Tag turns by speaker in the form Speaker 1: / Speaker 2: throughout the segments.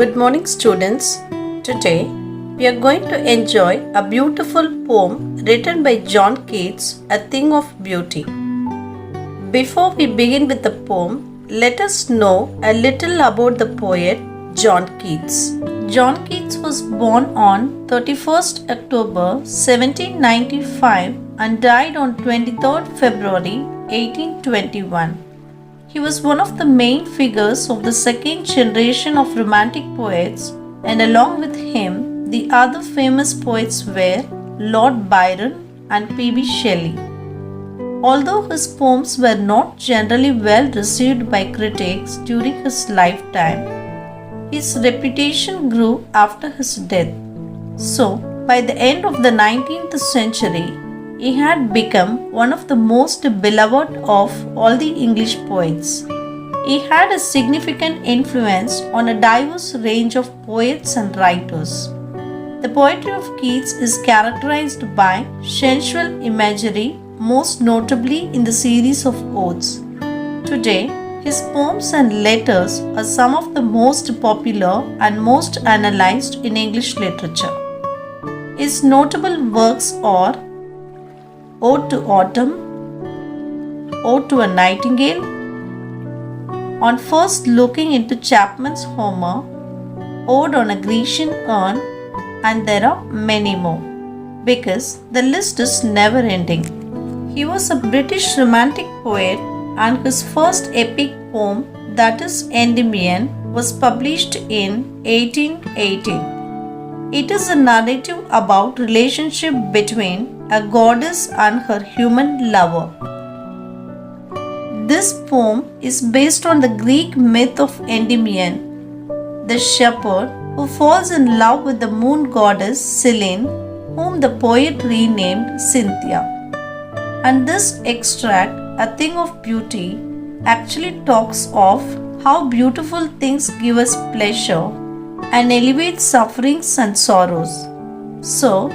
Speaker 1: Good morning, students. Today we are going to enjoy a beautiful poem written by John Keats, A Thing of Beauty. Before we begin with the poem, let us know a little about the poet John Keats. John Keats was born on 31st October 1795 and died on 23rd February 1821. He was one of the main figures of the second generation of Romantic poets, and along with him, the other famous poets were Lord Byron and P.B. Shelley. Although his poems were not generally well received by critics during his lifetime, his reputation grew after his death. So, by the end of the 19th century, he had become one of the most beloved of all the English poets. He had a significant influence on a diverse range of poets and writers. The poetry of Keats is characterized by sensual imagery, most notably in the series of odes. Today, his poems and letters are some of the most popular and most analyzed in English literature. His notable works are Ode to Autumn, Ode to a Nightingale, On First Looking into Chapman's Homer, Ode on a Grecian Urn, and there are many more, because the list is never ending. He was a British Romantic poet, and his first epic poem, that is Endymion, was published in 1818. It is a narrative about relationship between a goddess and her human lover. This poem is based on the Greek myth of Endymion, the shepherd who falls in love with the moon goddess Selene, whom the poet renamed Cynthia. And this extract, A Thing of Beauty, actually talks of how beautiful things give us pleasure and elevate sufferings and sorrows. So,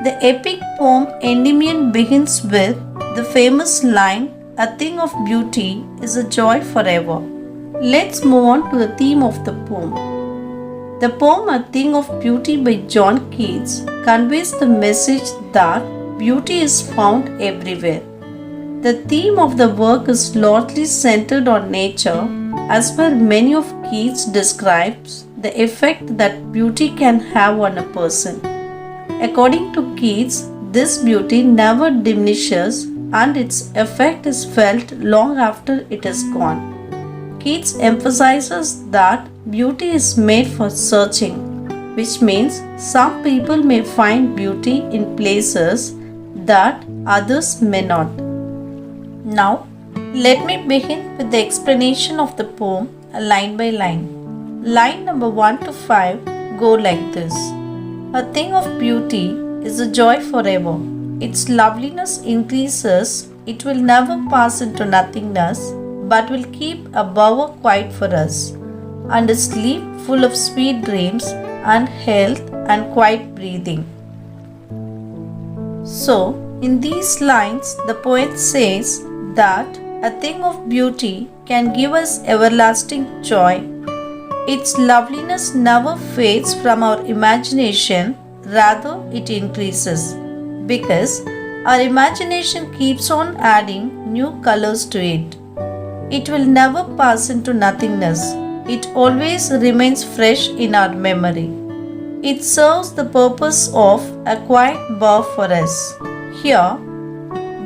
Speaker 1: the epic poem Endymion begins with the famous line, A Thing of Beauty is a joy forever. Let's move on to the theme of the poem. The poem A Thing of Beauty by John Keats conveys the message that beauty is found everywhere. The theme of the work is largely centered on nature, as per many of Keats describes the effect that beauty can have on a person. According to Keats, this beauty never diminishes and its effect is felt long after it is gone. Keats emphasizes that beauty is made for searching, which means some people may find beauty in places that others may not. Now, let me begin with the explanation of the poem line by line. Line number 1 to 5 go like this. A thing of beauty is a joy forever. Its loveliness increases, it will never pass into nothingness, but will keep a bower quiet for us, and a sleep full of sweet dreams and health and quiet breathing. So, in these lines, the poet says that a thing of beauty can give us everlasting joy. Its loveliness never fades from our imagination, rather it increases, because our imagination keeps on adding new colors to it. It will never pass into nothingness. It always remains fresh in our memory. It serves the purpose of a quiet bower for us. Here,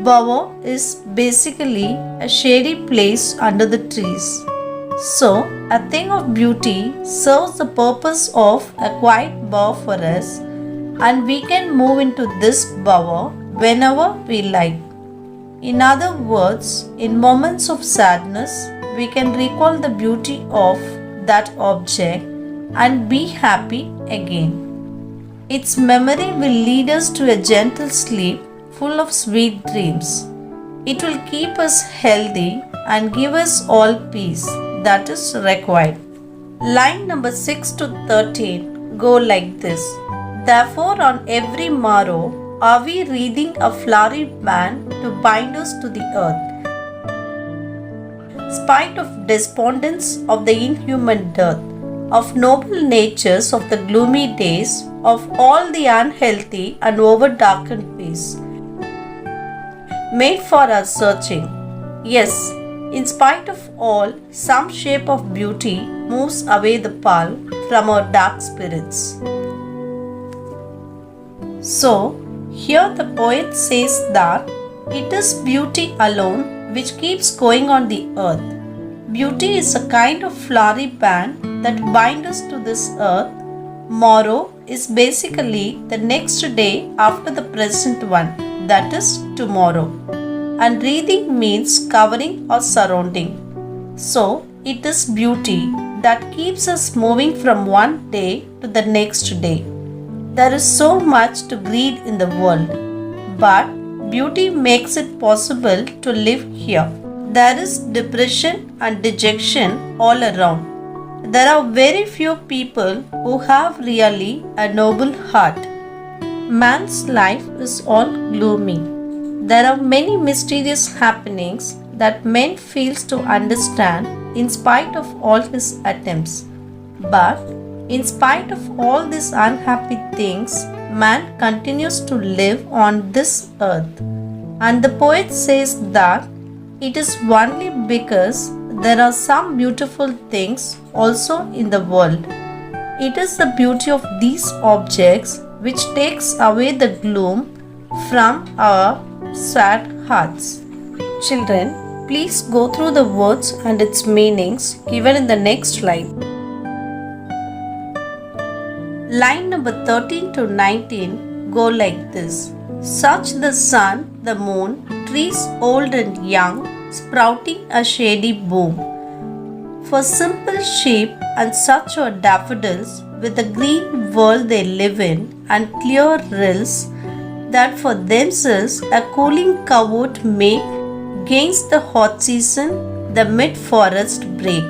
Speaker 1: bower is basically a shady place under the trees. So, a thing of beauty serves the purpose of a quiet bower for us, and we can move into this bower whenever we like. In other words, in moments of sadness, we can recall the beauty of that object and be happy again. Its memory will lead us to a gentle sleep full of sweet dreams. It will keep us healthy and give us all peace that is required. Line number 6 to 13 go like this. Therefore, on every morrow are we wreathing a flowery band to bind us to the earth. Spite of despondence of the inhuman dearth, of noble natures of the gloomy days, of all the unhealthy and over-darkened ways, made for our searching. Yes, in spite of all, some shape of beauty moves away the pall from our dark spirits. So, here the poet says that it is beauty alone which keeps going on the earth. Beauty is a kind of flowery band that binds us to this earth. Morrow is basically the next day after the present one, that is tomorrow. And wreathing means covering or surrounding. So, it is beauty that keeps us moving from one day to the next day. There is so much to greet in the world, but beauty makes it possible to live here. There is depression and dejection all around. There are very few people who have really a noble heart. Man's life is all gloomy. There are many mysterious happenings that man fails to understand in spite of all his attempts. But in spite of all these unhappy things, man continues to live on this earth. And the poet says that it is only because there are some beautiful things also in the world. It is the beauty of these objects which takes away the gloom from our sad hearts. Children, please go through the words and its meanings given in the next line. Line number 13 to 19 go like this. Such the sun, the moon, trees old and young, sprouting a shady boom. For simple sheep and such are daffodils, with the green world they live in, and clear rills, that for themselves a cooling covert make, gainst the hot season the mid-forest break,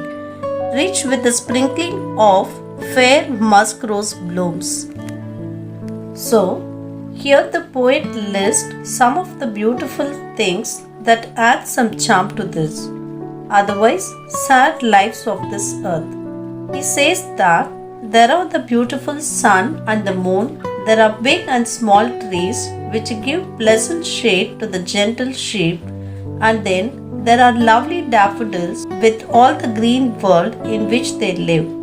Speaker 1: rich with a sprinkling of fair musk rose blooms. So, here the poet lists some of the beautiful things that add some charm to this, otherwise sad lives of this earth. He says that there are the beautiful sun and the moon, there are big and small trees which give pleasant shade to the gentle sheep, and then there are lovely daffodils with all the green world in which they live.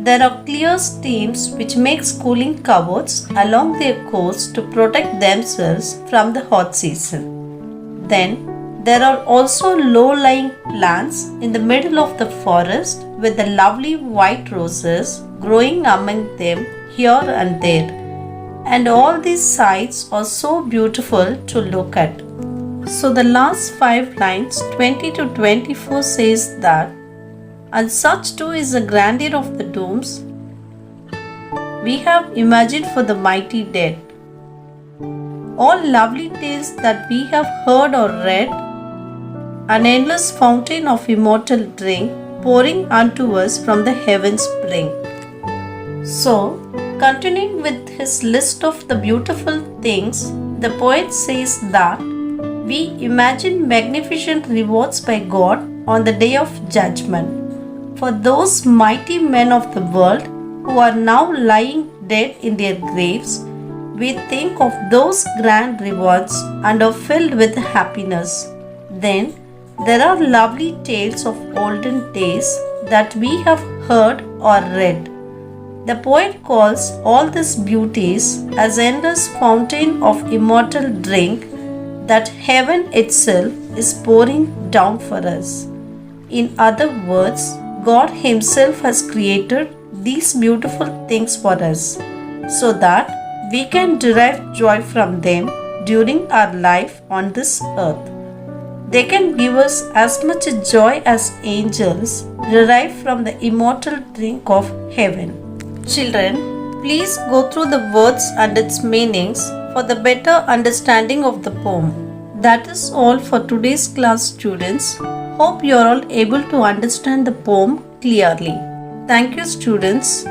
Speaker 1: There are clear streams which make cooling coverts along their course to protect themselves from the hot season. Then there are also low-lying plants in the middle of the forest with the lovely white roses growing among them here and there. And all these sights are so beautiful to look at. So the last 5 lines 20 to 24 says that, and such too is the grandeur of the domes we have imagined for the mighty dead. All lovely tales that we have heard or read, an endless fountain of immortal drink pouring unto us from the heavens spring. So, continuing with his list of the beautiful things, the poet says that we imagine magnificent rewards by God on the day of judgment. For those mighty men of the world who are now lying dead in their graves, we think of those grand rewards and are filled with happiness. Then there are lovely tales of olden days that we have heard or read. The poet calls all these beauties as endless fountain of immortal drink that heaven itself is pouring down for us. In other words, God Himself has created these beautiful things for us so that we can derive joy from them during our life on this earth. They can give us as much joy as angels derive from the immortal drink of heaven. Children, please go through the words and its meanings for the better understanding of the poem. That is all for today's class, students. Hope you are all able to understand the poem clearly. Thank you, students.